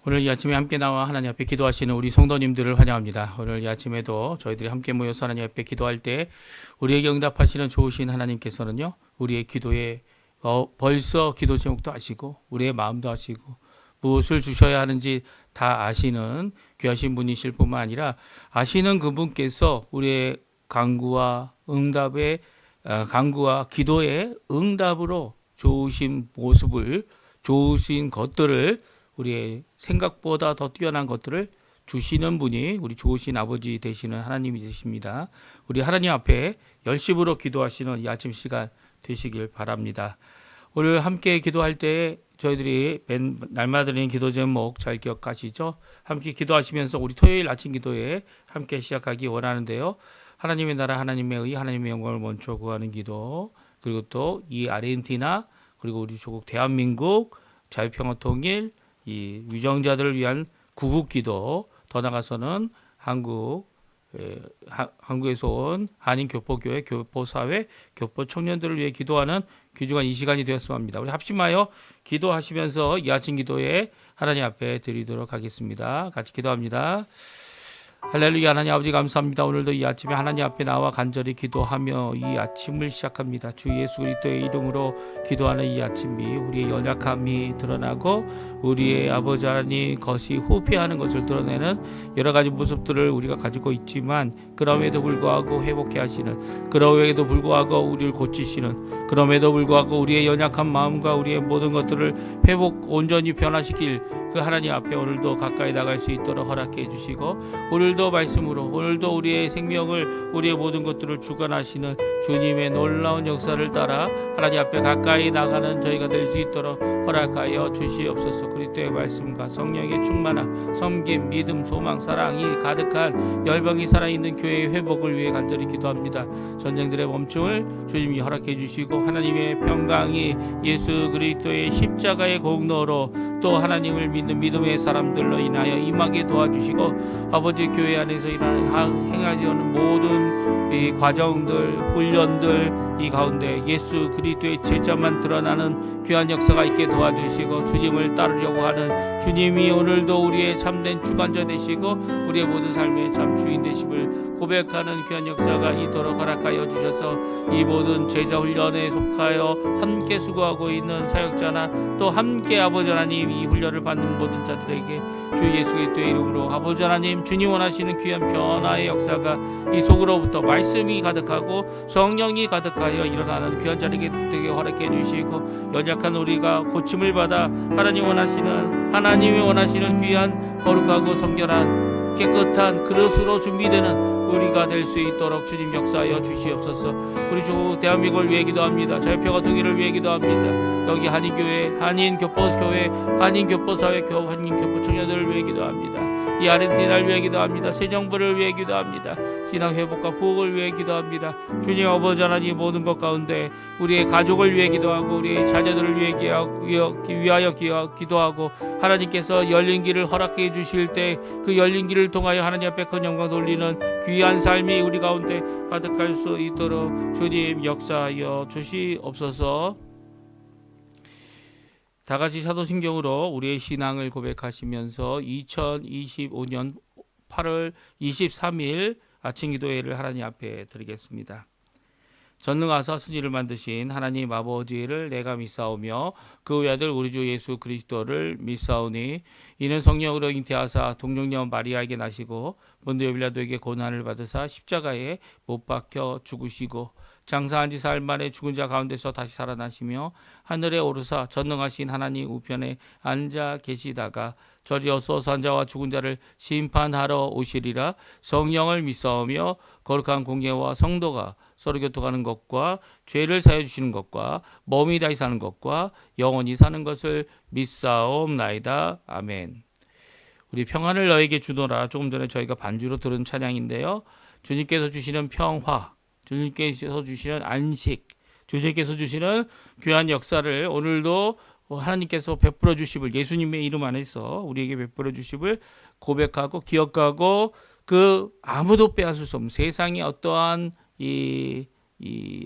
오늘 이 아침에 함께 나와 하나님 앞에 기도하시는 우리 성도님들을 환영합니다. 오늘 이 아침에도 저희들이 함께 모여서 하나님 앞에 기도할 때 우리에게 응답하시는 좋으신 하나님께서는요, 우리의 기도에 벌써 기도 제목도 아시고 우리의 마음도 아시고 무엇을 주셔야 하는지 다 아시는 귀하신 분이실 뿐만 아니라 아시는 그분께서 우리의 간구와 기도의 응답으로 좋으신 모습을, 좋으신 것들을, 우리의 생각보다 더 뛰어난 것들을 주시는 분이 우리 좋으신 아버지 되시는 하나님이 되십니다. 우리 하나님 앞에 열심으로 기도하시는 이 아침 시간 되시길 바랍니다. 오늘 함께 기도할 때 저희들이 날마다 드리는 기도 제목 잘 기억하시죠? 함께 기도하시면서 우리 토요일 아침 기도에 함께 시작하기 원하는데요. 하나님의 나라, 하나님의 의, 하나님의 영광을 먼저 구하는 기도, 그리고 또 이 아르헨티나, 그리고 우리 조국 대한민국 자유평화 통일, 이 유정자들을 위한 구국기도, 더 나아가서는 한국에서 온 한인 교포교회, 교포사회, 교포 청년들을 위해 기도하는 귀중한 이 시간이 되었으면 합니다. 우리 합심하여 기도하시면서 이 아침 기도에 하나님 앞에 드리도록 하겠습니다. 같이 기도합니다. 할렐루야. 하나님 아버지 감사합니다. 오늘도 이 아침에 하나님 앞에 나와 간절히 기도하며 이 아침을 시작합니다. 주 예수 그리스도의 이름으로 기도하는 이 아침이 우리의 연약함이 드러나고 우리의 아버지 하나님 것이 후패하는 것을 드러내는 여러 가지 모습들을 우리가 가지고 있지만, 그럼에도 불구하고 회복해 하시는, 그럼에도 불구하고 우리를 고치시는, 그럼에도 불구하고 우리의 연약한 마음과 우리의 모든 것들을 온전히 변화시킬 그 하나님 앞에 오늘도 가까이 나갈 수 있도록 허락해 주시고, 오늘도 말씀으로, 오늘도 우리의 생명을, 우리의 모든 것들을 주관하시는 주님의 놀라운 역사를 따라 하나님 앞에 가까이 나가는 저희가 될 수 있도록 허락하여 주시옵소서. 그리스도의 말씀과 성령의 충만함, 섬김, 믿음, 소망, 사랑이 가득한 열방이 살아있는 교회의 회복을 위해 간절히 기도합니다. 전쟁들의 멈춤을 주님이 허락해 주시고, 하나님의 평강이 예수 그리스도의 십자가의 공로로 또 하나님을 믿는 믿음의 사람들로 인하여 임하게 도와주시고, 아버지 교회 안에서 행하지 않는 모든 이 과정들, 훈련들, 이 가운데 예수 그리스도의 제자만 드러나는 귀한 역사가 있게 도와주시고, 주님을 따르려고 하는 주님이 오늘도 우리의 참된 주관자 되시고 우리의 모든 삶의 참 주인 되심을 고백하는 귀한 역사가 있도록 허락하여 주셔서, 이 모든 제자 훈련에 속하여 함께 수고하고 있는 사역자나 또 함께 아버지 하나님 이 훈련을 받는 모든 자들에게 주 예수 그리스도의 이름으로 아버지 하나님, 주님 원하시는 귀한 변화의 역사가 이 속으로부터 말씀이 가득하고 성령이 가득하여 일어나는 귀한 자리게 되게 허락해 주시고, 연약한 우리가 고침을 받아 하나님이 원하시는 귀한 거룩하고 성결한 깨끗한 그릇으로 준비되는 우리가 될 수 있도록 주님 역사하여 주시옵소서. 우리 주 대한민국을 위해 기도합니다. 자유평화 통일을 위해 기도합니다. 여기 한인교회, 한인교포교회, 한인교포사회, 한인교포 청년들을 위해 기도합니다. 이 아르헨티나를 위해 기도합니다. 새 정부를 위해 기도합니다. 신앙 회복과 부흥을 위해 기도합니다. 주님 아버지 하나님, 모든 것 가운데 우리의 가족을 위해 기도하고 우리의 자녀들을 위하여 기도하고, 하나님께서 열린 길을 허락해 주실 때 그 열린 길을 통하여 하나님 앞에 큰 영광 돌리는 귀한 삶이 우리 가운데 가득할 수 있도록 주님 역사하여 주시옵소서. 다같이 사도신경으로 우리의 신앙을 고백하시면서 2025년 8월 23일 아침 기도회를 하나님 앞에 드리겠습니다. 전능하사 순위를 만드신 하나님 아버지를 내가 믿사오며 그 외아들 우리 주 예수 그리스도를 믿사오니, 이는 성령으로 잉태하사 동정녀 마리아에게 나시고 본디오 빌라도에게 고난을 받으사 십자가에 못 박혀 죽으시고 장사한 지 사흘 만에 죽은 자 가운데서 다시 살아나시며 하늘에 오르사 전능하신 하나님 우편에 앉아 계시다가 저리로서 산 자와 죽은 자를 심판하러 오시리라. 성령을 믿사오며 거룩한 공예와 성도가 서로 교통하는 것과 죄를 사해 주시는 것과 몸이 다시 사는 것과 영원히 사는 것을 믿사옵나이다. 아멘. 우리 평안을 너에게 주노라, 조금 전에 저희가 반주로 들은 찬양인데요. 주님께서 주시는 평화, 주님께서 주시는 안식, 주님께서 주시는 귀한 역사를 오늘도 하나님께서 베풀어 주심을, 예수님의 이름 안에서 우리에게 베풀어 주심을 고백하고 기억하고, 그 아무도 빼앗을 수 없는 세상의 어떠한 이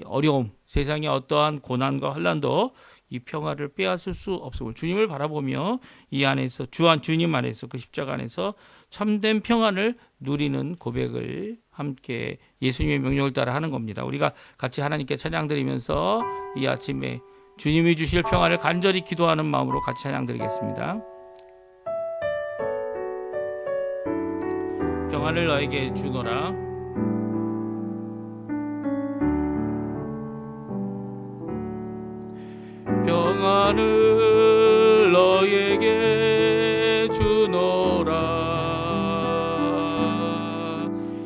어려움, 세상의 어떠한 고난과 환난도 이 평화를 빼앗을 수 없음을 주님을 바라보며 이 안에서 주님 안에서 그 십자가 안에서 참된 평안을 누리는 고백을 함께 예수님의 명령을 따라 하는 겁니다. 우리가 같이 하나님께 찬양 드리면서 이 아침에 주님이 주실 평안을 간절히 기도하는 마음으로 같이 찬양 드리겠습니다. 평안을 너에게 주노라. 평안을 너에게 주노라.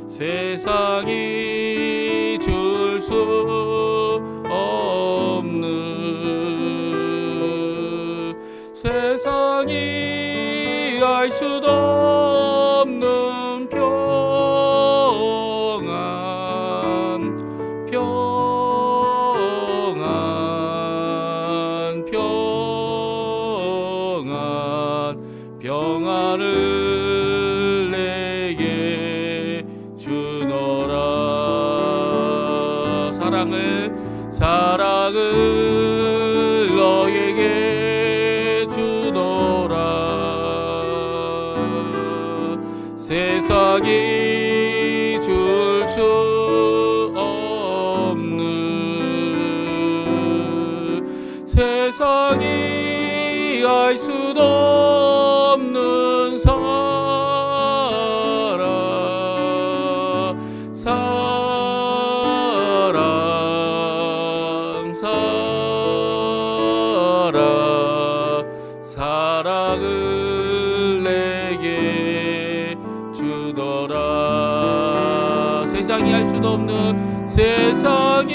세상이 줄 수 없는, 세상이 알 수도 없는 평안, 평안, 평안, 평안을 내게 주노라. 사랑을 너에게 주노라. 세상이 줄 수 없는, 세상이 알 수도 없는 사랑, 사랑을 내게 주더라. 세상이 알 수도 없는, 세상이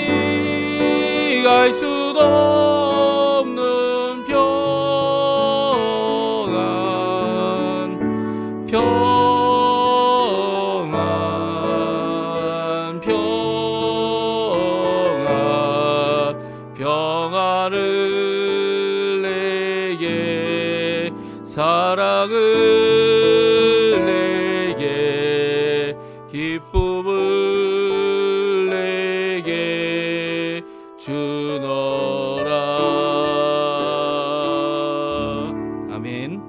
알 수도 없는 평안, 평안, 평안, 평안을 내게, 사랑을 내게, 기쁨을 내게 주노라. 아멘.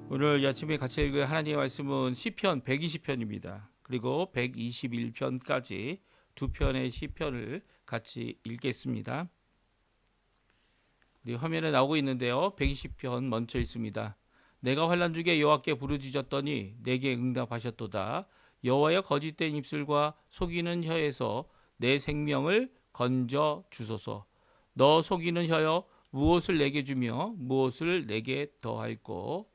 오늘 이 아침에 같이 읽을 하나님의 말씀은 시편 120편입니다. 그리고 121편까지 두 편의 시편을 같이 읽겠습니다. 우리 화면에 나오고 있는데요. 120편 먼저 있습니다. 내가 환난 중에 여호와께 부르짖었더니 내게 응답하셨도다. 여호와여 거짓된 입술과 속이는 혀에서 내 생명을 건져 주소서. 너 속이는 혀여 무엇을 내게 주며 무엇을 내게 더할꼬.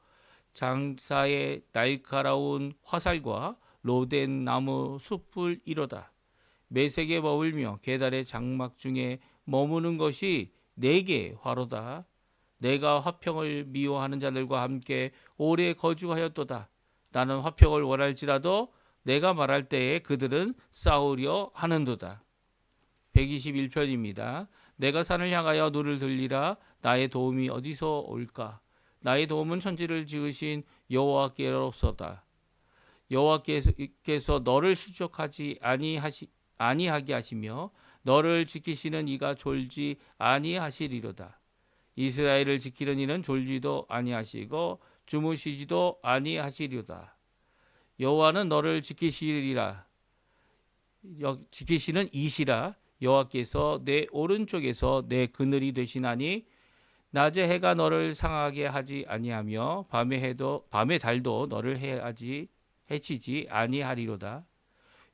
장사의 날카로운 화살과 로덴 나무 숯불 이로다. 매색에 머물며 계달의 장막 중에 머무는 것이 내게 화로다. 내가 화평을 미워하는 자들과 함께 오래 거주하였도다. 나는 화평을 원할지라도 내가 말할 때에 그들은 싸우려 하는도다. 121편입니다. 내가 산을 향하여 눈을 들리라. 나의 도움이 어디서 올까? 나의 도움은 천지를 지으신 여호와께로서다. 여호와께서 너를 실족하지 아니하게 하시며 너를 지키시는 이가 졸지 아니하시리로다. 이스라엘을 지키는 이는 졸지도 아니하시고 주무시지도 아니하시리로다. 여호와는 너를 지키시리라. 지키시는 이시라. 여호와께서 내 오른쪽에서 내 그늘이 되시나니 낮에 해가 너를 상하게 하지 아니하며 밤에 달도 너를 해치지 아니하리로다.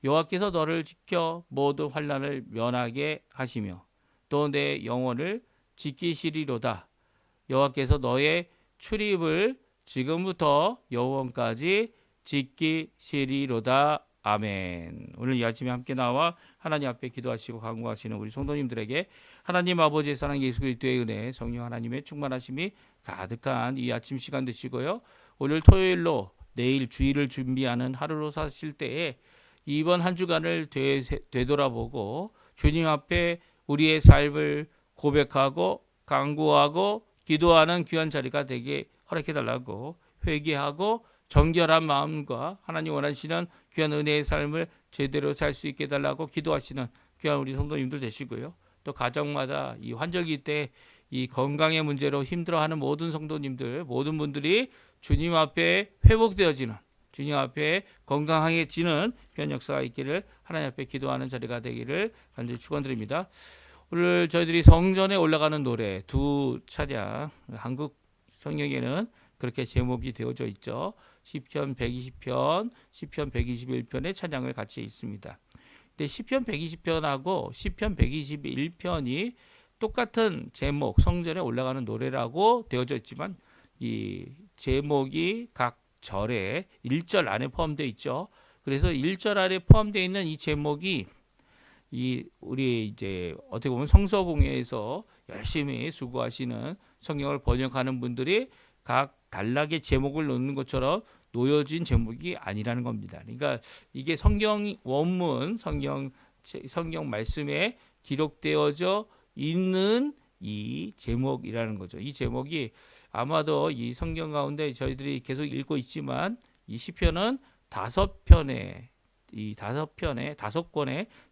여호와께서 너를 지켜 모든 환난을 면하게 하시며 또 내 영혼을 지키시리로다. 여호와께서 너의 출입을 지금부터 영원까지 지키시리로다. 아멘. 오늘 이 아침에 함께 나와 하나님 앞에 기도하시고 간구하시는 우리 성도님들에게 하나님 아버지의 사랑, 예수 그리스도의 은혜, 성령 하나님의 충만하심이 가득한 이 아침 시간 되시고요. 오늘 토요일로 내일 주일을 준비하는 하루로 사실 때에 이번 한 주간을 되돌아보고 주님 앞에 우리의 삶을 고백하고 간구하고 기도하는 귀한 자리가 되게 허락해달라고, 회개하고 정결한 마음과 하나님 원하시는 귀한 은혜의 삶을 제대로 살 수 있게 해달라고 기도하시는 귀한 우리 성도님들 되시고요. 또 가정마다 이 환절기 때 이 건강의 문제로 힘들어하는 모든 성도님들, 모든 분들이 주님 앞에 회복되어지는, 주님 앞에 건강해지는 그런 역사가 있기를 하나님 앞에 기도하는 자리가 되기를 간절히 축원드립니다. 오늘 저희들이 성전에 올라가는 노래 두 차량, 한국 성경에는 그렇게 제목이 되어져 있죠. 시편 120편, 시편 121편의 찬양을 같이 있습니다. 근데 시편 120편하고 시편 121편이 똑같은 제목, 성전에 올라가는 노래라고 되어져 있지만 이 제목이 각 절에 1절 안에 포함되어 있죠. 그래서 1절 안에 포함되어 있는 이 제목이 우리 이제 어떻게 보면 성서공회에서 열심히 수고하시는 성경을 번역하는 분들이 각 단락의 제목을 놓는 것처럼 놓여진 제목이 아니라는 겁니다. 그러니까 이게 성경 원문, 성경 말씀에 기록되어져 있는 이 제목이라는 거죠. 이 제목이 아마도 이 성경 가운데 저희들이 계속 읽고 있지만 이 시편은 5권의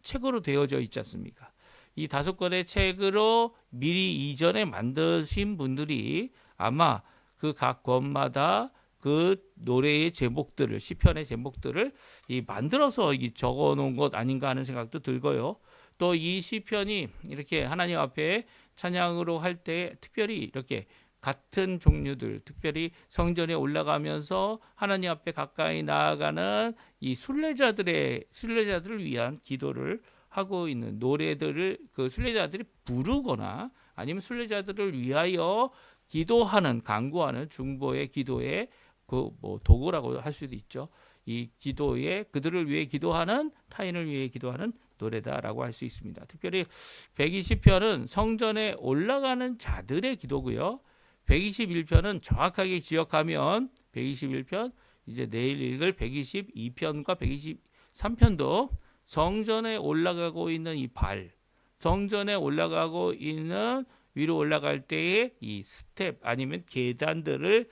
책으로 되어져 있지 않습니까? 이 5권의 책으로 미리 이전에 만드신 분들이 아마 그 각 권마다 그 노래의 제목들을, 시편의 제목들을 만들어서 적어 놓은 것 아닌가 하는 생각도 들고요. 또 이 시편이 이렇게 하나님 앞에 찬양으로 할 때 특별히 이렇게 같은 종류들, 특별히 성전에 올라가면서 하나님 앞에 가까이 나아가는 이 순례자들을 위한 기도를 하고 있는 노래들을 그 순례자들이 부르거나 아니면 순례자들을 위하여 기도하는, 간구하는 중보의 기도의 그 도구라고 할 수도 있죠. 이 기도에 그들을 위해 기도하는, 타인을 위해 기도하는 노래다라고 할 수 있습니다. 특별히 120편은 성전에 올라가는 자들의 기도고요. 121편은 정확하게 기억하면 121편, 이제 내일 읽을 122편과 123편도 성전에 올라가고 있는 성전에 올라가고 있는 위로 올라갈 때의 이 스텝 아니면 계단들을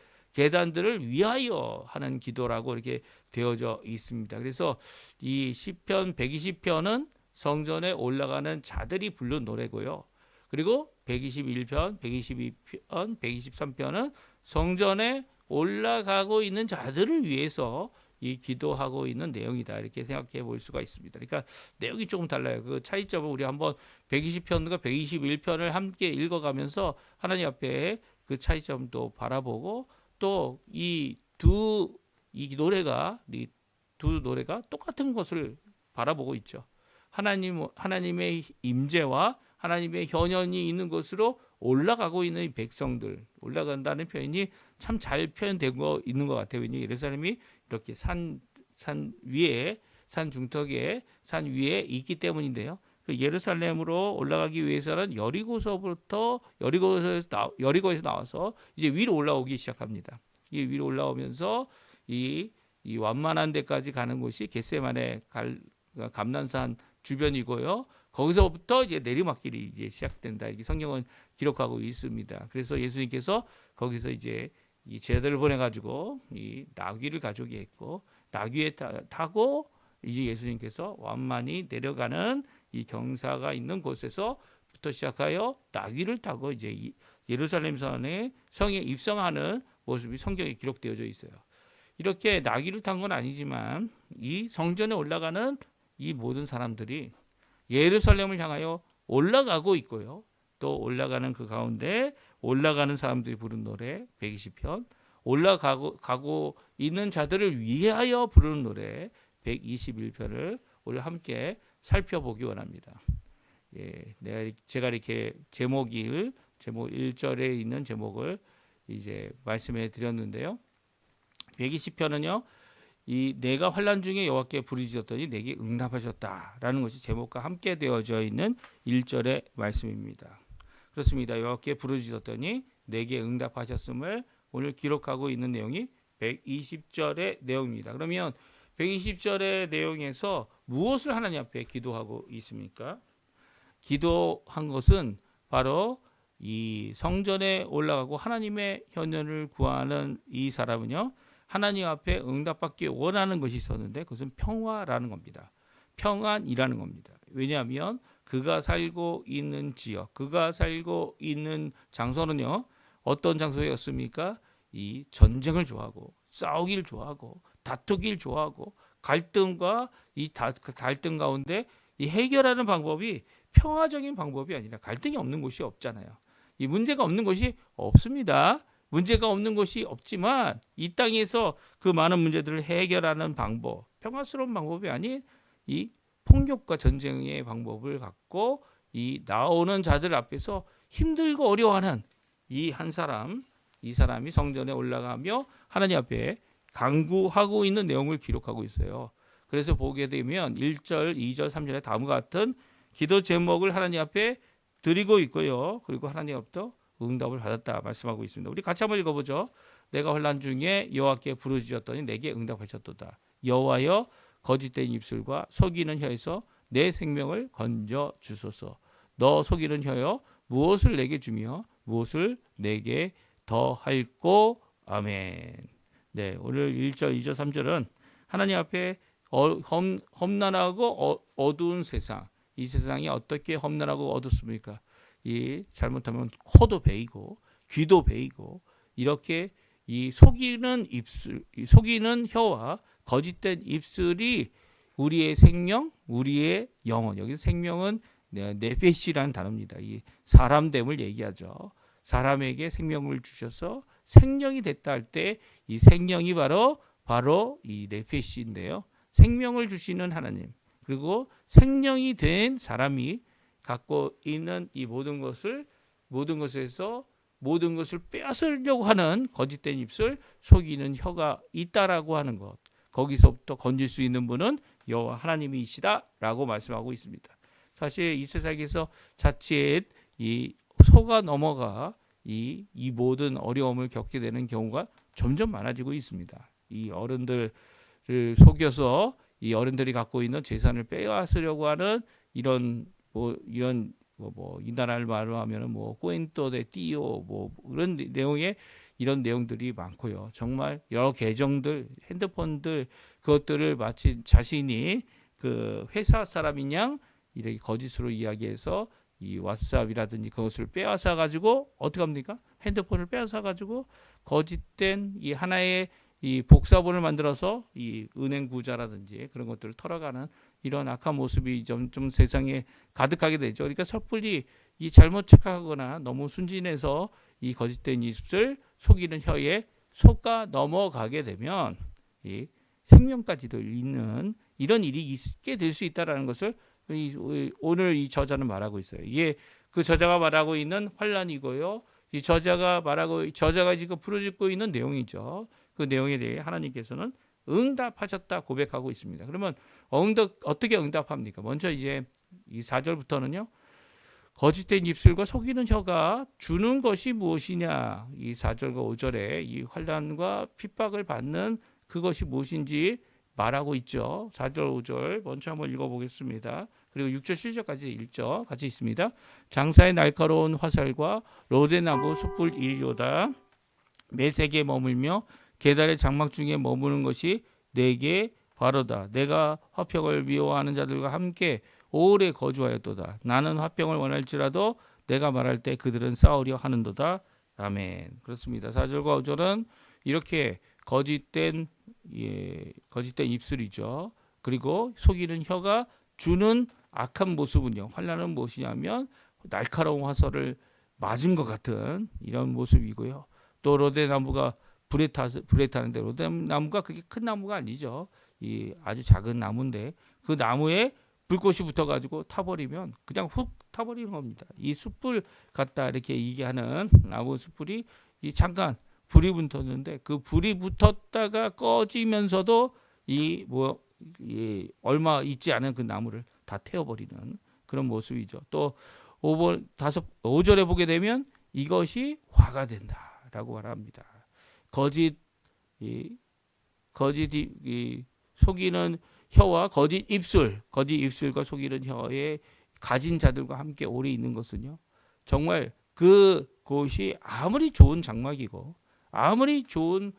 위하여 하는 기도라고 이렇게 되어져 있습니다. 그래서 이 시편 120편은 성전에 올라가는 자들이 부른 노래고요. 그리고 121편, 122편, 123편은 성전에 올라가고 있는 자들을 위해서 이 기도하고 있는 내용이다. 이렇게 생각해 볼 수가 있습니다. 그러니까 내용이 조금 달라요. 그 차이점을 우리 한번 120편과 121편을 함께 읽어가면서 하나님 앞에 그 차이점도 바라보고 또 이 두 노래가 똑같은 것을 바라보고 있죠. 하나님의 임재와 하나님의 현현이 있는 곳으로 올라가고 있는 이 백성들, 올라간다는 표현이 참 잘 표현되고 있는 것 같아요. 왜냐하면 예루살렘이 이렇게 산 중턱에 산 위에 있기 때문인데요. 그 예루살렘으로 올라가기 위해서는 여리고에서 나와서 이제 위로 올라오기 시작합니다. 이 위로 올라오면서 이 완만한 데까지 가는 곳이 겟세마네 감난산 주변이고요. 거기서부터 이제 내리막길이 이제 시작된다. 이렇게 성경은 기록하고 있습니다. 그래서 예수님께서 거기서 이제 이 제자들을 보내가지고 이 나귀를 가져오게 했고 나귀에 타고 이제 예수님께서 완만히 내려가는 이 경사가 있는 곳에서부터 시작하여 나귀를 타고 이제 예루살렘 성에 입성하는 모습이 성경에 기록되어져 있어요. 이렇게 나귀를 탄 건 아니지만 이 성전에 올라가는 이 모든 사람들이 예루살렘을 향하여 올라가고 있고요. 또 올라가는 그 가운데 올라가는 사람들이 부른 노래 120편, 올라가고 있는 자들을 위하여 부르는 노래 121편을 오늘 함께 살펴보기 원합니다. 제가 이렇게 제목 1절에 있는 제목을 이제 말씀해 드렸는데요. 120편은요. 내가 환난 중에 여호와께 부르짖었더니 내게 응답하셨다라는 것이 제목과 함께 되어져 있는 1절의 말씀입니다. 그렇습니다. 여호와께 부르짖었더니 내게 응답하셨음을 오늘 기록하고 있는 내용이 120절의 내용입니다. 그러면 120절의 내용에서 무엇을 하나님 앞에 기도하고 있습니까? 기도한 것은 바로 이 성전에 올라가고 하나님의 현현을 구하는 이 사람은요. 하나님 앞에 응답받기 원하는 것이 있었는데 그것은 평화라는 겁니다. 평안이라는 겁니다. 왜냐하면 그가 살고 있는 지역, 그가 살고 있는 장소는요. 어떤 장소였습니까? 이 전쟁을 좋아하고 싸우기를 좋아하고 다투기를 좋아하고 갈등과 이 갈등 가운데 이 해결하는 방법이 평화적인 방법이 아니라 갈등이 없는 곳이 없잖아요. 이 문제가 없는 곳이 없습니다. 문제가 없는 곳이 없지만 이 땅에서 그 많은 문제들을 해결하는 방법, 평화스러운 방법이 아닌 이 폭력과 전쟁의 방법을 갖고 이 나오는 자들 앞에서 힘들고 어려워하는 이 한 사람, 이 사람이 성전에 올라가며 하나님 앞에 간구하고 있는 내용을 기록하고 있어요. 그래서 보게 되면 1절, 2절, 3절에 다음과 같은 기도 제목을 하나님 앞에 드리고 있고요. 그리고 하나님부터 응답을 받았다 말씀하고 있습니다. 우리 같이 한번 읽어보죠. 내가 환난 중에 여호와께 부르짖었더니 내게 응답하셨도다. 여호와여 거짓된 입술과 속이는 혀에서 내 생명을 건져 주소서. 너 속이는 혀여 무엇을 내게 주며 무엇을 내게 더할꼬. 아멘. 네, 오늘 1절, 2절, 3절은 하나님 앞에 험난하고 어두운 세상, 이 세상이 어떻게 험난하고 어둡습니까? 이 잘못하면 코도 베이고 귀도 베이고 이렇게 이 속이는 입술, 속이는 혀와 거짓된 입술이 우리의 생명, 우리의 영혼. 여기 생명은 네페시라는 단어입니다. 이 사람됨을 얘기하죠. 사람에게 생명을 주셔서 생명이 됐다 할 때 이 생명이 바로 이 네페시인데요. 생명을 주시는 하나님. 그리고 생명이 된 사람이 갖고 있는 이 모든 것에서 모든 것을 빼앗으려고 하는 거짓된 입술, 속이는 혀가 있다라고 하는 것. 거기서부터 건질 수 있는 분은 여호와 하나님이시다라고 말씀하고 있습니다. 사실 이 세상에서 자칫 이 속아 넘어가 이 모든 어려움을 겪게 되는 경우가 점점 많아지고 있습니다. 이 어른들을 속여서 이 어른들이 갖고 있는 재산을 빼앗으려고 하는 이런 이 나라를 말로 하면은 뭐 꾸엔토 데 띠오 뭐 그런 내용의 이런 내용들이 많고요. 정말 여러 계정들, 핸드폰들 그것들을 마치 자신이 그 회사 사람인 양 이렇게 거짓으로 이야기해서 이 왓츠앱이라든지 그것을 빼앗아 가지고 어떻게 합니까? 핸드폰을 빼앗아 가지고 거짓된 이 하나의 이 복사본을 만들어서 이 은행 구자라든지 그런 것들을 털어가는 이런 악한 모습이 좀 세상에 가득하게 되죠. 그러니까 섣불리 이 잘못 착각하거나 너무 순진해서 이 거짓된 입술, 속이는 혀에 속아 넘어가게 되면 이 생명까지도 잃는 이런 일이 있게 될 수 있다라는 것을 오늘 이 저자는 말하고 있어요. 이게 그 저자가 말하고 있는 환란이고요. 이 저자가 지금 부르짖고 있는 내용이죠. 그 내용에 대해 하나님께서는 응답하셨다 고백하고 있습니다. 그러면 어떻게 응답합니까? 먼저 이제 이 4절부터는요. 거짓된 입술과 속이는 혀가 주는 것이 무엇이냐? 이 4절과 5절에 이 환난과 핍박을 받는 그것이 무엇인지 말하고 있죠. 4절, 5절 먼저 한번 읽어보겠습니다. 그리고 6절, 7절까지 읽죠. 같이 있습니다. 장사의 날카로운 화살과 로데나무 숯불 일이로다. 매색에 머물며 계달의 장막 중에 머무는 것이 내게 바로다. 내가 화평을 미워하는 자들과 함께 오래 거주하였도다. 나는 화평을 원할지라도 내가 말할 때 그들은 싸우려 하는도다. 아멘. 그렇습니다. 4절과 5절은 이렇게 거짓된 입술이죠. 그리고 속이는 혀가 주는 악한 모습은요. 환난은 무엇이냐면 날카로운 화살을 맞은 것 같은 이런 모습이고요. 또 로데나무가 불에 타는데 로데나무가 그렇게 큰 나무가 아니죠. 이 아주 작은 나무인데 그 나무에 불꽃이 붙어가지고 타버리면 그냥 훅 타버리는 겁니다. 이 숯불 같다 이렇게 얘기하는 나무 숯불이 이 잠깐 불이 붙었는데 그 불이 붙었다가 꺼지면서도 얼마 있지 않은 그 나무를 다 태워버리는 그런 모습이죠. 또 5절에 보게 되면 이것이 화가 된다라고 말합니다. 거짓 속이는 혀와 거짓 입술과 속이는 혀에 가진 자들과 함께 오래 있는 것은요. 정말 그곳이 아무리 좋은 장막이고 아무리 좋은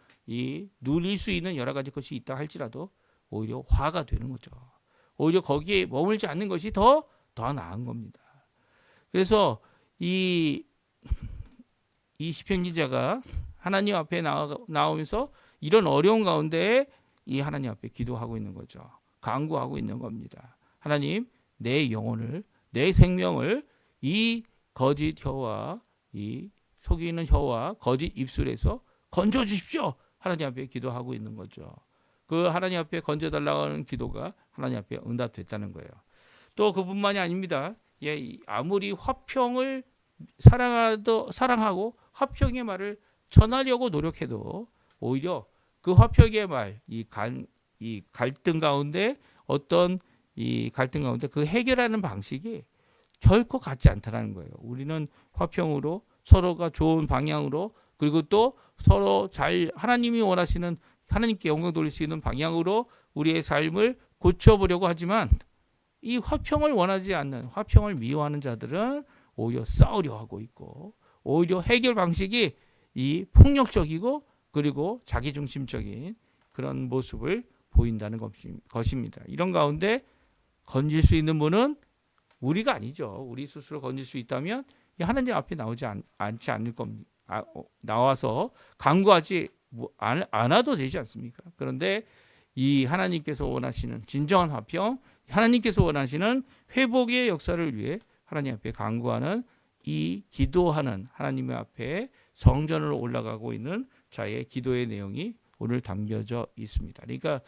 누릴 수 있는 여러 가지 것이 있다 할지라도 오히려 화가 되는 거죠. 오히려 거기에 머물지 않는 것이 더 더 나은 겁니다. 그래서 이 시편 기자가 하나님 앞에 나오면서 이런 어려운 가운데 이 하나님 앞에 기도하고 있는 거죠. 간구하고 있는 겁니다. 하나님, 내 영혼을, 내 생명을 이 거짓 혀와 이 속이는 혀와 거짓 입술에서 건져 주십시오. 하나님 앞에 기도하고 있는 거죠. 그 하나님 앞에 건져달라고 하는 기도가 하나님 앞에 응답됐다는 거예요. 또 그뿐만이 아닙니다. 아무리 화평을 사랑하고 화평의 말을 전하려고 노력해도 오히려 그 화평의 말, 이 갈등 가운데 그 해결하는 방식이 결코 같지 않다는 거예요. 우리는 화평으로 서로가 좋은 방향으로 그리고 또 서로 하나님이 원하시는 하나님께 영광 돌릴 수 있는 방향으로 우리의 삶을 고쳐보려고 하지만 이 화평을 원하지 않는 화평을 미워하는 자들은 오히려 싸우려 하고 있고 오히려 해결 방식이 이 폭력적이고 그리고 자기중심적인 그런 모습을 보인다는 것입니다. 이런 가운데 건질 수 있는 분은 우리가 아니죠. 우리 스스로 건질 수 있다면 하나님 앞에 나오지 않지 않을 겁니다. 나와서 간구하지 않아도 되지 않습니까? 그런데 이 하나님께서 원하시는 진정한 화평, 하나님께서 원하시는 회복의 역사를 위해 하나님 앞에 간구하는 이 기도하는 하나님 앞에 성전으로 올라가고 있는 자의 기도의 내용이 오늘 담겨져 있습니다. 그러니까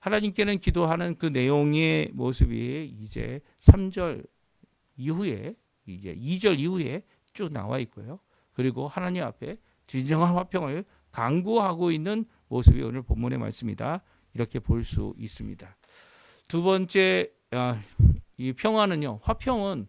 하나님께는 기도하는 그 내용의 모습이 이제 3절 이후에 이제 2절 이후에 쭉 나와 있고요. 그리고 하나님 앞에 진정한 화평을 간구하고 있는 모습이 오늘 본문의 말씀이다. 이렇게 볼 수 있습니다. 두 번째, 이 평화는요. 화평은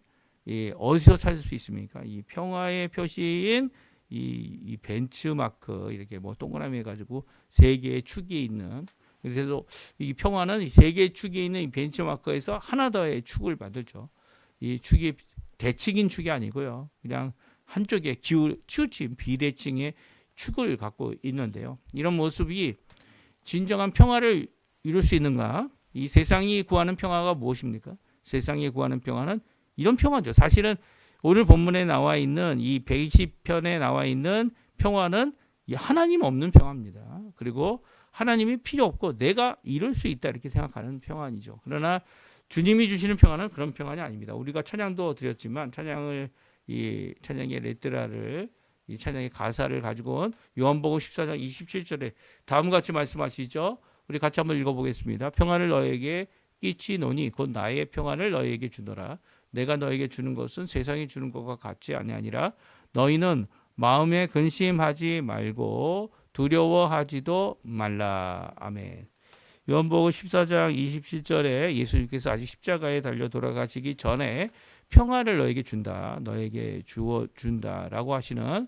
어디서 찾을 수 있습니까? 이 평화의 표시인 이 벤츠마크 이렇게 뭐 동그라미 해가지고 세 개의 축이 있는 그래서 이 평화는 이 세 개의 축이 있는 이 벤츠마크에서 하나 더의 축을 만들죠. 이 축이 대칭인 축이 아니고요. 그냥 한쪽에 치우친 비대칭의 축을 갖고 있는데요. 이런 모습이 진정한 평화를 이룰 수 있는가? 이 세상이 구하는 평화가 무엇입니까? 세상이 구하는 평화는 이런 평화죠. 사실은 오늘 본문에 나와 있는 이 120편에 나와 있는 평화는 하나님 없는 평화입니다. 그리고 하나님이 필요 없고 내가 이룰 수 있다 이렇게 생각하는 평화이죠. 그러나 주님이 주시는 평화는 그런 평화가 아닙니다. 우리가 찬양도 드렸지만 찬양의 레트라를 이 찬양의 가사를 가지고 온 요한복음 14장 27절에 다음과 같이 말씀하시죠. 우리 같이 한번 읽어보겠습니다. 평화를 너에게 끼치노니 곧 나의 평화를 너에게 주노라. 내가 너에게 주는 것은 세상이 주는 것과 같지 아니하니라. 너희는 마음에 근심하지 말고 두려워하지도 말라. 아멘. 요한복음 14장 27절에 예수님께서 아직 십자가에 달려 돌아가시기 전에 평화를 너에게 준다. 너에게 주어 준다라고 하시는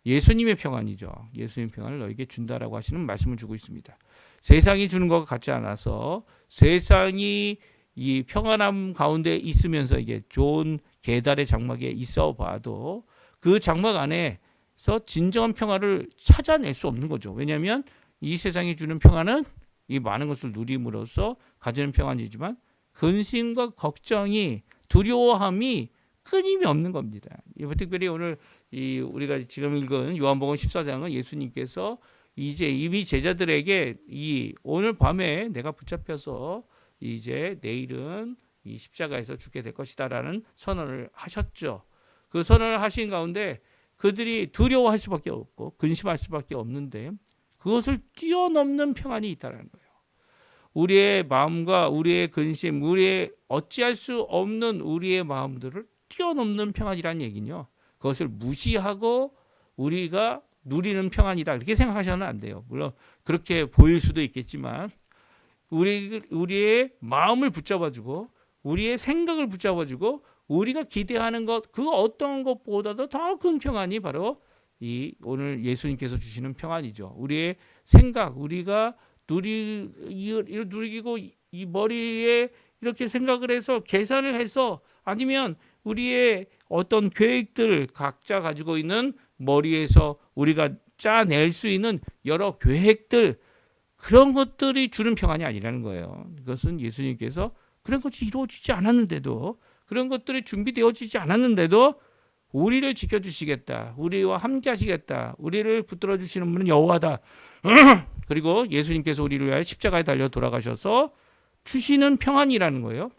예수님의 평안이죠. 예수님의 평안을 너에게 준다라고 하시는 말씀을 주고 있습니다. 세상이 주는 것과 같지 않아서 세상이 이 평안함 가운데 있으면서 이게 좋은 계달의 장막에 있어 봐도 그 장막 안에서 진정한 평화를 찾아낼 수 없는 거죠. 왜냐하면 이 세상이 주는 평화는 이 많은 것을 누림으로써 가지는 평안이지만 근심과 걱정이 두려워함이 끊임이 없는 겁니다. 특별히 오늘 우리가 지금 읽은 요한복음 14장은 예수님께서 이제 이미 제자들에게 오늘 밤에 내가 붙잡혀서 이제 내일은 이 십자가에서 죽게 될 것이다라는 선언을 하셨죠. 그 선언을 하신 가운데 그들이 두려워할 수밖에 없고 근심할 수밖에 없는데 그것을 뛰어넘는 평안이 있다는 거예요. 우리의 마음과 우리의 근심, 우리의 어찌할 수 없는 우리의 마음들을 뛰어넘는 평안이라는 얘기는요. 그것을 무시하고 우리가 누리는 평안이다. 이렇게 생각하셔는 안 돼요. 물론 그렇게 보일 수도 있겠지만 우리의 마음을 붙잡아주고 우리의 생각을 붙잡아주고 우리가 기대하는 것, 그 어떤 것보다도 더 큰 평안이 바로 오늘 예수님께서 주시는 평안이죠. 우리의 생각, 우리가 누리고 이 머리에 이렇게 생각을 해서 계산을 해서 아니면 우리의 어떤 계획들 각자 가지고 있는 머리에서 우리가 짜낼 수 있는 여러 계획들 그런 것들이 주는 평안이 아니라는 거예요. 그것은 예수님께서 그런 것이 이루어지지 않았는데도 그런 것들이 준비되어지지 않았는데도 우리를 지켜주시겠다, 우리와 함께하시겠다, 우리를 붙들어 주시는 분은 여호와다. 그리고 예수님께서 우리를 위하여 십자가에 달려 돌아가셔서 주시는 평안이라는 거예요.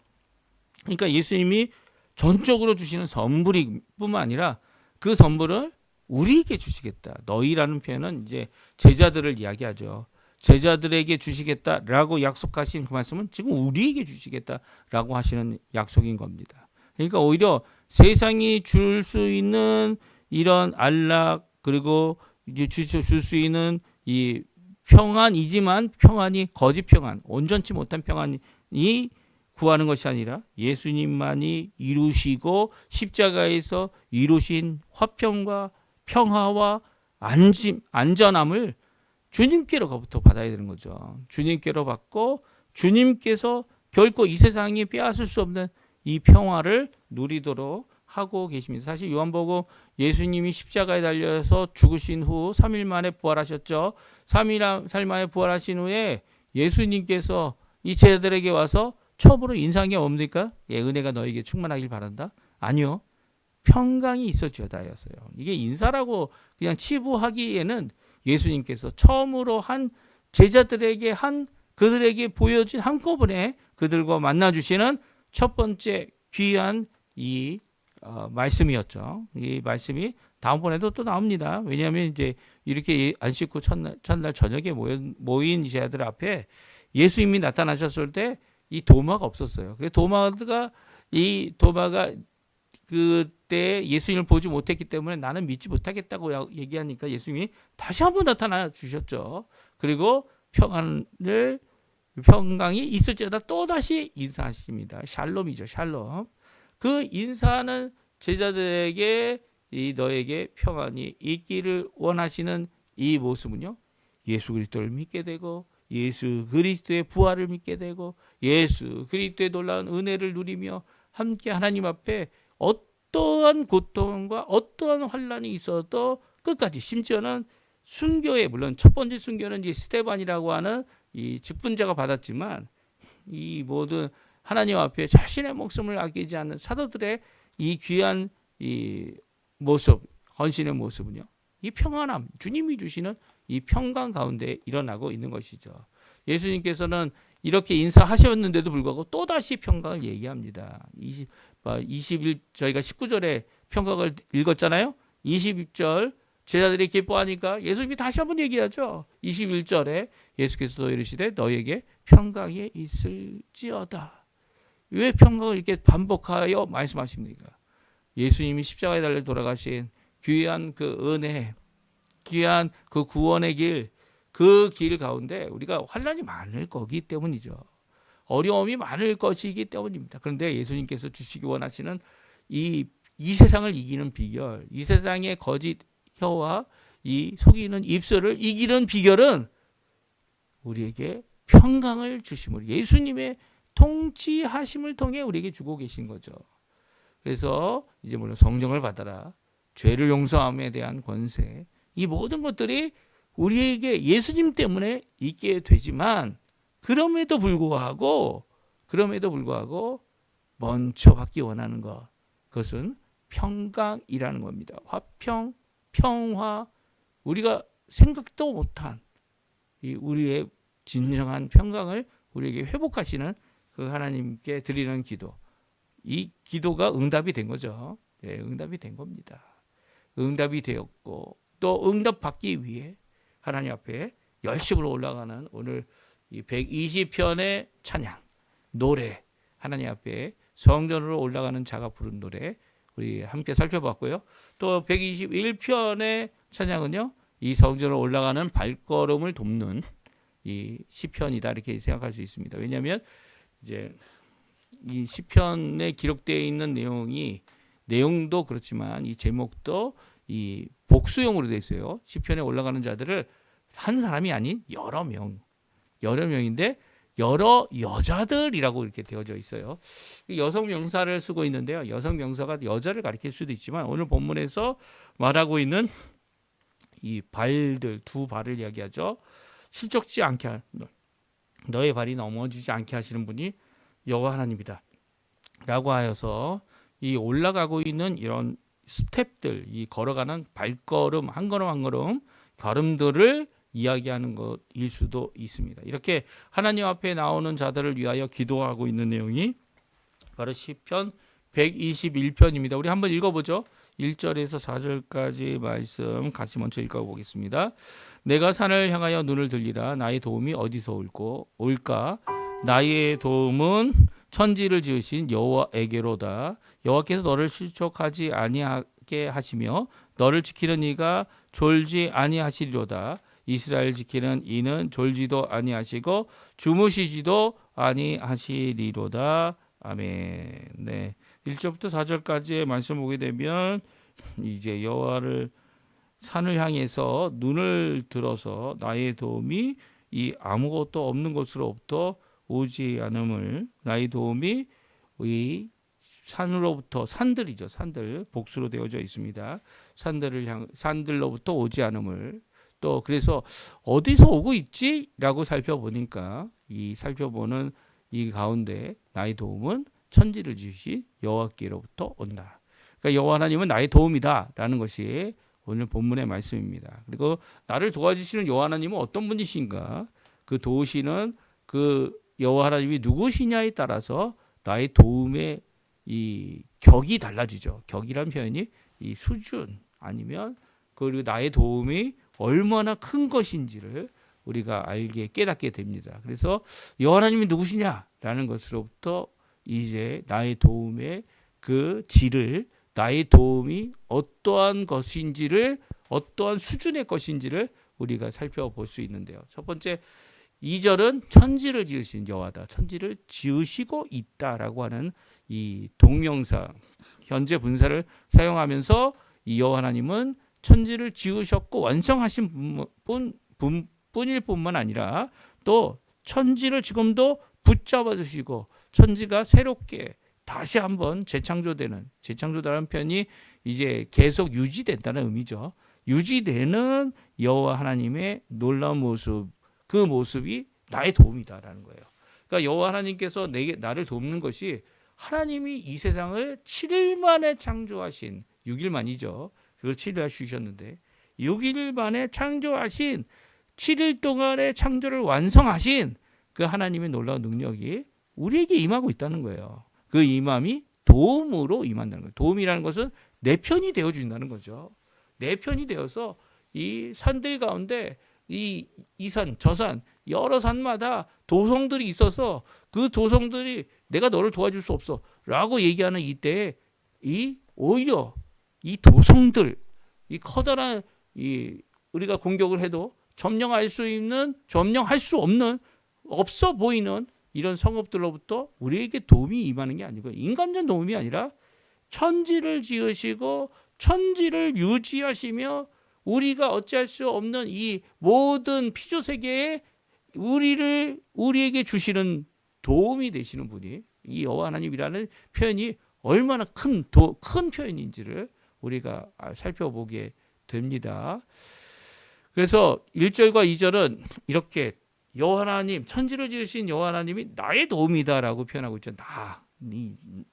그러니까 예수님이 전적으로 주시는 선물이 뿐만 아니라 그 선물을 우리에게 주시겠다. 너희라는 표현은 이제 제자들을 이야기하죠. 제자들에게 주시겠다라고 약속하신 그 말씀은 지금 우리에게 주시겠다라고 하시는 약속인 겁니다. 그러니까 오히려 세상이 줄 수 있는 이런 안락, 그리고 줄 수 있는 이 평안이지만 평안이 거짓 평안, 온전치 못한 평안이 구하는 것이 아니라 예수님만이 이루시고 십자가에서 이루신 화평과 평화와 안전함을 주님께로부터 받아야 되는 거죠. 주님께로 받고 주님께서 결코 이 세상이 빼앗을 수 없는 이 평화를 누리도록 하고 계십니다. 사실 요한복음 예수님이 십자가에 달려서 죽으신 후 3일 만에 부활하셨죠. 3일 만에 부활하신 후에 예수님께서 이 제자들에게 와서 처음으로 인사한 게 뭡니까? 예, 은혜가 너에게 충만하길 바란다. 아니요. 평강이 있을지어다였어요. 이게 인사라고 그냥 치부하기에는 예수님께서 처음으로 한 제자들에게 그들에게 보여진 한꺼번에 그들과 만나 주시는 첫 번째 귀한 이 말씀이었죠. 이 말씀이 다음번에도 또 나옵니다. 왜냐하면 이제 이렇게 안식 후 첫날 저녁에 모인 제자들 앞에 예수님이 나타나셨을 때 이 도마가 없었어요. 그래서 도마가 그때 예수님을 보지 못했기 때문에 나는 믿지 못하겠다고 얘기하니까 예수님이 다시 한번 나타나 주셨죠. 그리고 평강이 있을지어다 또다시 인사하십니다. 샬롬이죠. 샬롬. 그 인사하는 제자들에게 너에게 평안이 있기를 원하시는 이 모습은요, 예수 그리스도를 믿게 되고 예수 그리스도의 부활을 믿게 되고 예수 그리스도의 놀라운 은혜를 누리며 함께 하나님 앞에 어떠한 고통과 어떠한 환난이 있어도 끝까지, 심지어는 순교에, 물론 첫 번째 순교는 이제 스데반이라고 하는 이 직분자가 받았지만 이 모든 하나님 앞에 자신의 목숨을 아끼지 않는 사도들의 이 귀한 이 모습, 헌신의 모습은요, 이 평안함, 주님이 주시는 이 평강 가운데 일어나고 있는 것이죠. 예수님께서는 이렇게 인사하셨는데도 불구하고 또다시 평강을 얘기합니다. 저희가 19절에 평강을 읽었잖아요. 20절 제자들이 기뻐하니까 예수님이 다시 한번 얘기하죠. 21절에 예수께서 이르시되 너에게 평강이 있을지어다. 왜 평강을 이렇게 반복하여 말씀하십니까? 예수님이 십자가에 달려 돌아가신 귀한 그 은혜, 귀한 그 구원의 길, 그 길 가운데 우리가 환난이 많을 거기 때문이죠. 어려움이 많을 것이기 때문입니다. 그런데 예수님께서 주시기 원하시는 이 세상을 이기는 비결, 이 세상의 거짓 혀와 이 속이는 입술을 이기는 비결은 우리에게 평강을 주심으로, 예수님의 통치하심을 통해 우리에게 주고 계신 거죠. 그래서 이제 물론 성령을 받아라, 죄를 용서함에 대한 권세, 이 모든 것들이 우리에게 예수님 때문에 있게 되지만 그럼에도 불구하고 먼저 받기 원하는 것, 그것은 평강이라는 겁니다. 화평, 평화, 우리가 생각도 못한 이 우리의 진정한 평강을 우리에게 회복하시는 그 하나님께 드리는 기도, 이 기도가 응답이 된 거죠. 네, 응답이 된 겁니다. 응답이 되었고 또 응답받기 위해 하나님 앞에 열심으로 올라가는 오늘 이 120편의 찬양, 노래, 하나님 앞에 성전으로 올라가는 자가 부른 노래 우리 함께 살펴봤고요. 또 121편의 찬양은요, 이 성전으로 올라가는 발걸음을 돕는 이 시편이다, 이렇게 생각할 수 있습니다. 왜냐하면 이제 이 시편에 기록되어 있는 내용도 그렇지만 이 제목도 이 복수형으로 되어 있어요. 시편에 올라가는 자들을 한 사람이 아닌 여러 명인데 여러 여자들이라고 이렇게 되어져 있어요. 여성 명사를 쓰고 있는데요. 여성 명사가 여자를 가리킬 수도 있지만 오늘 본문에서 말하고 있는 이 발들, 두 발을 이야기하죠. 실족지 않게 너의 발이 넘어지지 않게 하시는 분이 여호와 하나님이다. 라고 하여서 이 올라가고 있는 이런 스텝들, 이 걸어가는 발걸음 한 걸음 한 걸음 걸음들을 이야기하는 것일 수도 있습니다. 이렇게 하나님 앞에 나오는 자들을 위하여 기도하고 있는 내용이 바로 시편 121편입니다. 우리 한번 읽어보죠. 1절에서 4절까지 말씀 같이 먼저 읽어보겠습니다. 내가 산을 향하여 눈을 들리라. 나의 도움이 어디서 올까? 나의 도움은 천지를 지으신 여호와에게로다. 여호와께서 너를 실족하지 아니하게 하시며 너를 지키는 이가 졸지 아니하시리로다. 이스라엘 지키는 이는 졸지도 아니하시고 주무시지도 아니하시리로다. 아멘. 네. 1절부터 4절까지의 말씀 보게 되면 이제 여호와를 산을 향해서 눈을 들어서 나의 도움이 이 아무것도 없는 곳으로부터 오지 않음을, 나의 도움이 이 산으로부터, 산들이죠. 산들 복수로 되어져 있습니다. 산들로부터 오지 않음을, 또 그래서 어디서 오고 있지라고 살펴보니까 이 살펴보는 이 가운데 나의 도움은 천지를 지으신 여호와께로부터 온다. 그러니까 여호와 하나님은 나의 도움이다라는 것이 오늘 본문의 말씀입니다. 그리고 나를 도와주시는 여호와 하나님은 어떤 분이신가? 그 도우시는 그 여호와 하나님이 누구시냐에 따라서 나의 도움의 이 격이 달라지죠. 격이란 표현이 이 수준 아니면 그리고 나의 도움이 얼마나 큰 것인지를 우리가 알게 깨닫게 됩니다. 그래서 여호와 하나님이 누구시냐라는 것으로부터 이제 나의 도움의 그 질을, 나의 도움이 어떠한 것인지를, 어떠한 수준의 것인지를 우리가 살펴볼 수 있는데요. 첫 번째 2절은 천지를 지으신 여호와다. 천지를 지으시고 있다라고 하는 이 동명사 현재 분사를 사용하면서 이 여호와 하나님은 천지를 지으셨고 완성하신 뿐일 뿐만 아니라 또 천지를 지금도 붙잡아 주시고 천지가 새롭게 다시 한번 재창조다는 표현이 이제 계속 유지된다는 의미죠. 유지되는 여호와 하나님의 놀라운 모습, 그 모습이 나의 도움이다라는 거예요. 그러니까 여호와 하나님께서 나를 돕는 것이 하나님이 이 세상을 7일 만에 창조하신 6일 만이죠. 그걸 7일 주셨는데 6일 만에 창조하신 7일 동안의 창조를 완성하신 그 하나님의 놀라운 능력이 우리에게 임하고 있다는 거예요. 그 임함이 도움으로 임한다는 거예요. 도움이라는 것은 내 편이 되어준다는 거죠. 내 편이 되어서 이 산들 가운데 이 산, 저 산, 여러 산마다 도성들이 있어서 그 도성들이 내가 너를 도와줄 수 없어 라고 얘기하는 이때에 오히려 이 도성들, 이 커다란 우리가 공격을 해도 점령할 수 없는, 없어 보이는 이런 성읍들로부터 우리에게 도움이 임하는 게 아니고 인간적 도움이 아니라 천지를 지으시고 천지를 유지하시며 우리가 어찌할 수 없는 이 모든 피조 세계에 우리에게 주시는 도움이 되시는 분이 이 여호와 하나님이라는 표현이 얼마나 큰 표현인지를 우리가 살펴보게 됩니다. 그래서 1절과 2절은 이렇게 여호와 하나님, 천지를 지으신 여호와 하나님이 나의 도움이다라고 표현하고 있죠.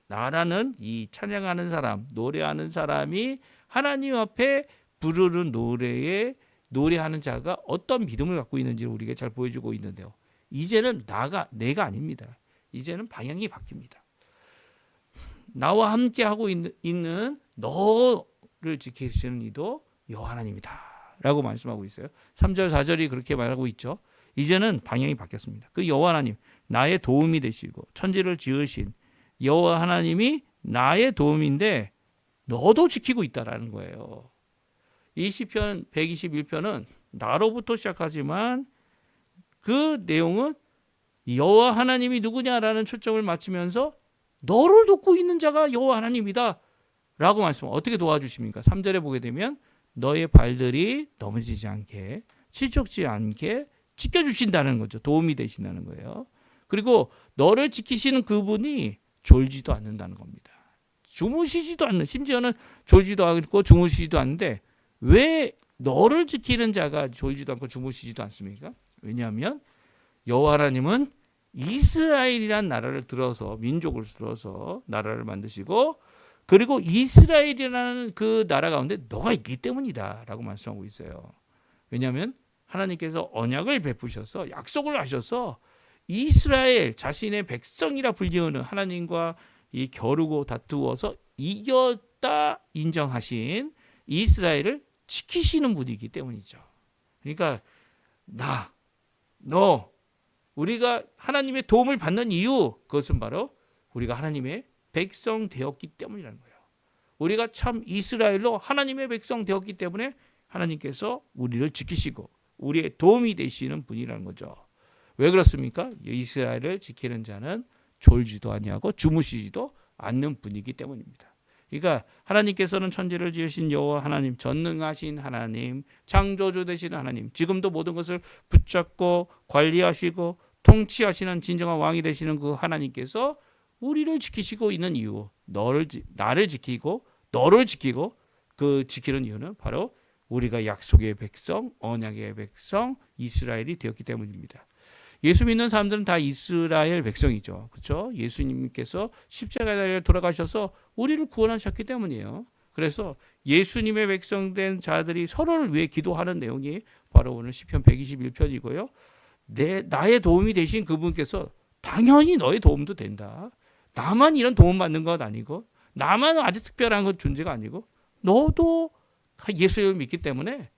나라는 이 찬양하는 사람, 노래하는 사람이 하나님 앞에 부르는 노래하는 자가 어떤 믿음을 갖고 있는지를 우리가 잘 보여주고 있는데요. 이제는 내가 아닙니다. 이제는 방향이 바뀝니다. 나와 함께 하고 있는 너를 지키시는 이도 여호와 하나님이다라고 말씀하고 있어요. 3절, 4절이 그렇게 말하고 있죠. 이제는 방향이 바뀌었습니다. 그 여호와 하나님, 나의 도움이 되시고 천지를 지으신 여호와 하나님이 나의 도움인데 너도 지키고 있다라는 거예요. 이 시편 121편은 나로부터 시작하지만 그 내용은 여호와 하나님이 누구냐라는 초점을 맞추면서 너를 돕고 있는 자가 여호와 하나님이다 라고 말씀합니다. 어떻게 도와주십니까? 3절에 보게 되면 너의 발들이 넘어지지 않게, 치적지 않게 지켜주신다는 거죠. 도움이 되신다는 거예요. 그리고 너를 지키시는 그분이 졸지도 않는다는 겁니다. 주무시지도 않는, 심지어는 졸지도 않고 주무시지도 않는데 왜 너를 지키는 자가 졸지도 않고 주무시지도 않습니까? 왜냐하면 여호와 하나님은 이스라엘이란 나라를 들어서 민족을 들어서 나라를 만드시고 그리고 이스라엘이라는 그 나라 가운데 너가 있기 때문이다라고 말씀하고 있어요. 왜냐하면 하나님께서 언약을 베푸셔서 약속을 하셔서 이스라엘 자신의 백성이라 불리우는 하나님과 이 겨루고 다투어서 이겼다 인정하신 이스라엘을 지키시는 분이기 때문이죠. 그러니까 너 우리가 하나님의 도움을 받는 이유 그것은 바로 우리가 하나님의 백성 되었기 때문이라는 거예요. 우리가 참 이스라엘로 하나님의 백성 되었기 때문에 하나님께서 우리를 지키시고 우리의 도움이 되시는 분이라는 거죠. 왜 그렇습니까? 이스라엘을 지키는 자는 졸지도 아니하고 주무시지도 않는 분이기 때문입니다. 그러니까 하나님께서는 천지를 지으신 여호와 하나님, 전능하신 하나님, 창조주 되시는 하나님, 지금도 모든 것을 붙잡고 관리하시고 통치하시는 진정한 왕이 되시는 그 하나님께서 우리를 지키시고 있는 이유, 나를 지키고 너를 지키고 그 지키는 이유는 바로 우리가 약속의 백성, 언약의 백성, 이스라엘이 되었기 때문입니다. 예수 믿는 사람들은 다 이스라엘 백성이죠. 그렇죠? 예수님께서 십자가에 돌아가셔서 우리를 구원하셨기 때문이에요. 그래서 예수님의 백성된 자들이 서로를 위해 기도하는 내용이 바로 오늘 시편 121편이고요. 나의 도움이 되신 그분께서 당연히 너의 도움도 된다. 나만 이런 도움 받는 건 아니고 나만 아주 특별한 건 존재가 아니고 너도 예수님을 믿기 때문에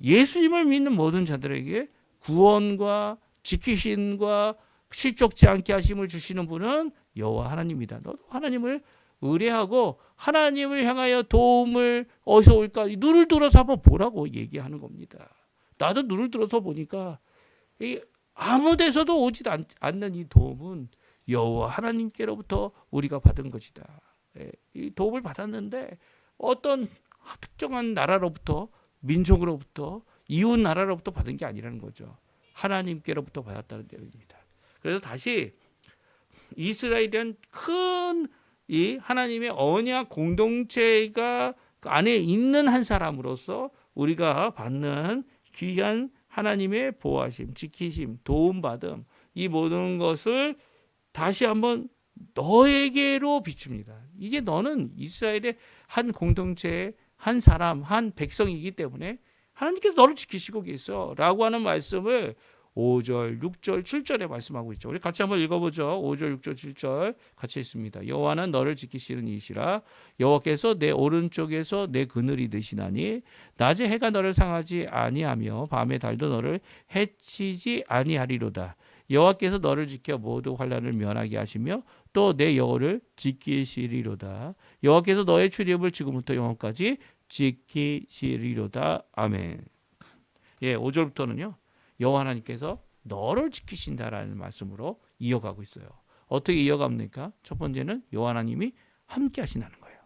예수님을 믿는 모든 자들에게 구원과 지키심과 실족지 않게 하심을 주시는 분은 여호와 하나님이다. 너도 하나님을 의뢰하고 하나님을 향하여 도움을 어디서 올까? 눈을 들어서 한번 보라고 얘기하는 겁니다. 나도 눈을 들어서 보니까 아무 데서도 오지 않는 이 도움은 여호와 하나님께로부터 우리가 받은 것이다. 이 도움을 받았는데 어떤 특정한 나라로부터 민족으로부터 이웃 나라로부터 받은 게 아니라는 거죠. 하나님께로부터 받았다는 내용입니다. 그래서 다시 이스라엘은 큰 이 하나님의 언약 공동체가 그 안에 있는 한 사람으로서 우리가 받는 귀한 하나님의 보호하심, 지키심, 도움받음 이 모든 것을 다시 한번 너에게로 비춥니다. 이제 너는 이스라엘의 한 공동체의 한 사람, 한 백성이기 때문에 하나님께서 너를 지키시고 계셔 라고 하는 말씀을 5절, 6절, 7절에 말씀하고 있죠. 우리 같이 한번 읽어보죠. 5절, 6절, 7절 같이 있습니다. 여호와는 너를 지키시는 이시라. 여호와께서 내 오른쪽에서 내 그늘이 되시나니 낮에 해가 너를 상하지 아니하며 밤에 달도 너를 해치지 아니하리로다. 여호와께서 너를 지켜 모두 환난을 면하게 하시며 또 내 영혼을 지키시리로다. 여호와께서 너의 출입을 지금부터 영원까지 지키시리로다. 아멘. 예, 5절부터는요. 여호와 하나님께서 너를 지키신다라는 말씀으로 이어가고 있어요. 어떻게 이어갑니까? 첫 번째는 여호와 하나님이 함께 하신다는 거예요.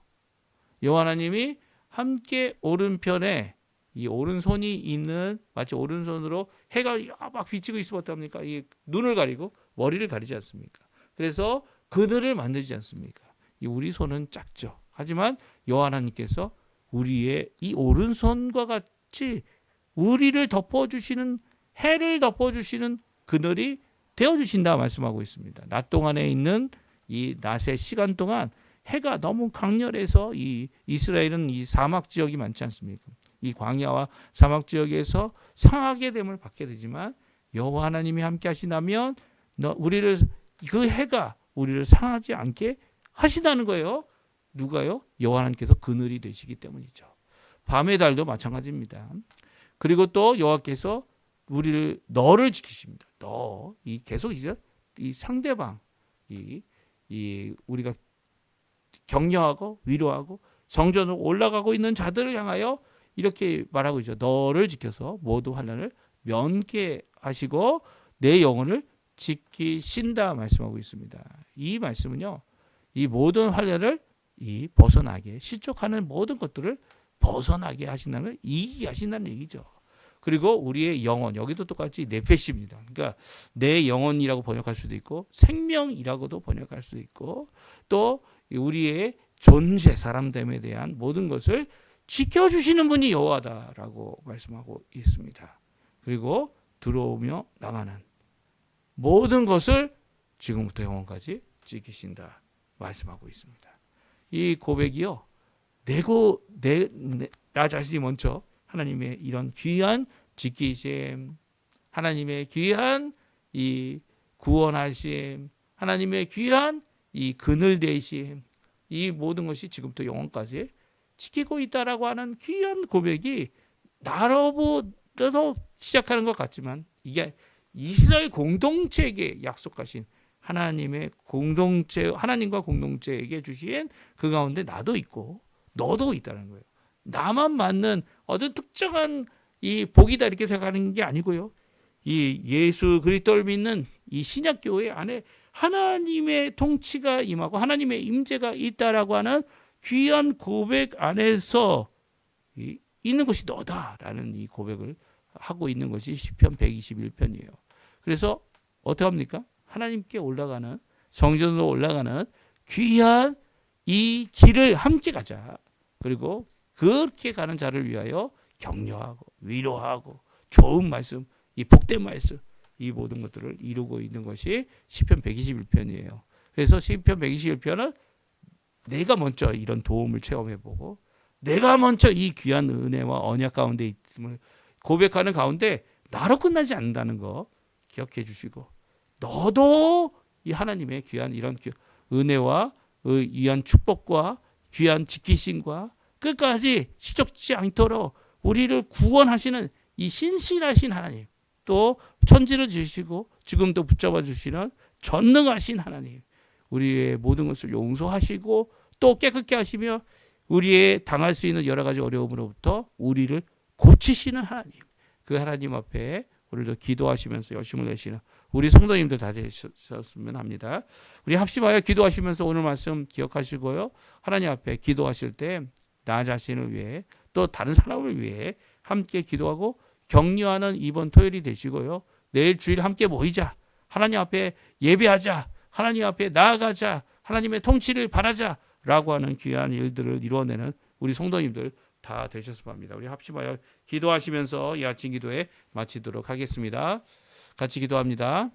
여호와 하나님이 함께 오른편에 이 오른손이 있는 마치 오른손으로 해가 막 비치고 있으면 어떡합니까? 이 눈을 가리고 머리를 가리지 않습니까? 그래서 그늘을 만들지 않습니까? 이 우리 손은 작죠. 하지만 여호와 하나님께서 우리의 이 오른손과 같이 우리를 덮어주시는 해를 덮어주시는 그늘이 되어주신다 말씀하고 있습니다. 낮 동안에 있는 이 낮의 시간 동안 해가 너무 강렬해서 이 이스라엘은 이 사막 지역이 많지 않습니까? 이 광야와 사막 지역에서 상하게 됨을 받게 되지만 여호와 하나님이 함께 하시다면 우리를 그 해가 우리를 상하지 않게 하시다는 거예요. 누가요? 여호와 하나님께서 그늘이 되시기 때문이죠. 밤의 달도 마찬가지입니다. 그리고 또 여호와께서 너를 지키십니다. 이 계속 이제 이 상대방 이 우리가 격려하고 위로하고 성전으로 올라가고 있는 자들을 향하여 이렇게 말하고 있죠. 너를 지켜서 모두 환난을 면케 하시고 내 영혼을 지키신다 말씀하고 있습니다. 이 말씀은요. 이 모든 환난을 벗어나게 실족하는 모든 것들을 벗어나게 하신다는 이기게 하신다는 얘기죠. 그리고 우리의 영혼 여기도 똑같이 네페시입니다. 그러니까 내 영혼이라고 번역할 수도 있고 생명이라고도 번역할 수도 있고 또 우리의 존재 사람됨에 대한 모든 것을 지켜주시는 분이 여호와다라고 말씀하고 있습니다. 그리고 들어오며 나가는 모든 것을 지금부터 영원까지 지키신다 말씀하고 있습니다. 이 고백이요, 나 자신이 먼저 하나님의 이런 귀한 지키심, 하나님의 귀한 이 구원하심, 하나님의 귀한 이 그늘 되심, 이 모든 것이 지금부터 영원까지 지키고 있다라고 하는 귀한 고백이 나로부터 시작하는 것 같지만, 이게 이스라엘 공동체에게 약속하신 하나님의 공동체, 하나님과 공동체에게 주신 그 가운데 나도 있고 너도 있다는 거예요. 나만 맞는 어떤 특정한 이 복이다 이렇게 생각하는 게 아니고요. 이 예수 그리스도를 믿는 이 신약 교회 안에 하나님의 통치가 임하고 하나님의 임재가 있다라고 하는 귀한 고백 안에서 있는 것이 너다라는 이 고백을 하고 있는 것이 시편 121편이에요. 그래서 어떻게 합니까? 하나님께 올라가는, 성전으로 올라가는 귀한 이 길을 함께 가자. 그리고 그렇게 가는 자를 위하여 격려하고 위로하고 좋은 말씀, 이 복된 말씀, 이 모든 것들을 이루고 있는 것이 시편 121편이에요. 그래서 시편 121편은 내가 먼저 이런 도움을 체험해보고 내가 먼저 이 귀한 은혜와 언약 가운데 있음을 고백하는 가운데 나로 끝나지 않는다는 거 기억해 주시고, 너도 이 하나님의 귀한 이런 은혜와 귀한 축복과 귀한 지키심과 끝까지 시적지 않도록 우리를 구원하시는 이 신실하신 하나님, 또 천지를 지으시고 지금도 붙잡아 주시는 전능하신 하나님, 우리의 모든 것을 용서하시고 또 깨끗게 하시며 우리의 당할 수 있는 여러 가지 어려움으로부터 우리를 고치시는 하나님, 그 하나님 앞에 오늘도 기도하시면서 열심을 내시는 우리 성도님들 다 되셨으면 합니다. 우리 합심하여 기도하시면서 오늘 말씀 기억하시고요, 하나님 앞에 기도하실 때 나 자신을 위해 또 다른 사람을 위해 함께 기도하고 격려하는 이번 토요일이 되시고요, 내일 주일 함께 모이자, 하나님 앞에 예배하자, 하나님 앞에 나아가자, 하나님의 통치를 바라자 라고 하는 귀한 일들을 이루어내는 우리 성도님들 다 되셨으면 합니다. 우리 합심하여 기도하시면서 이 아침 기도에 마치도록 하겠습니다. 같이 기도합니다.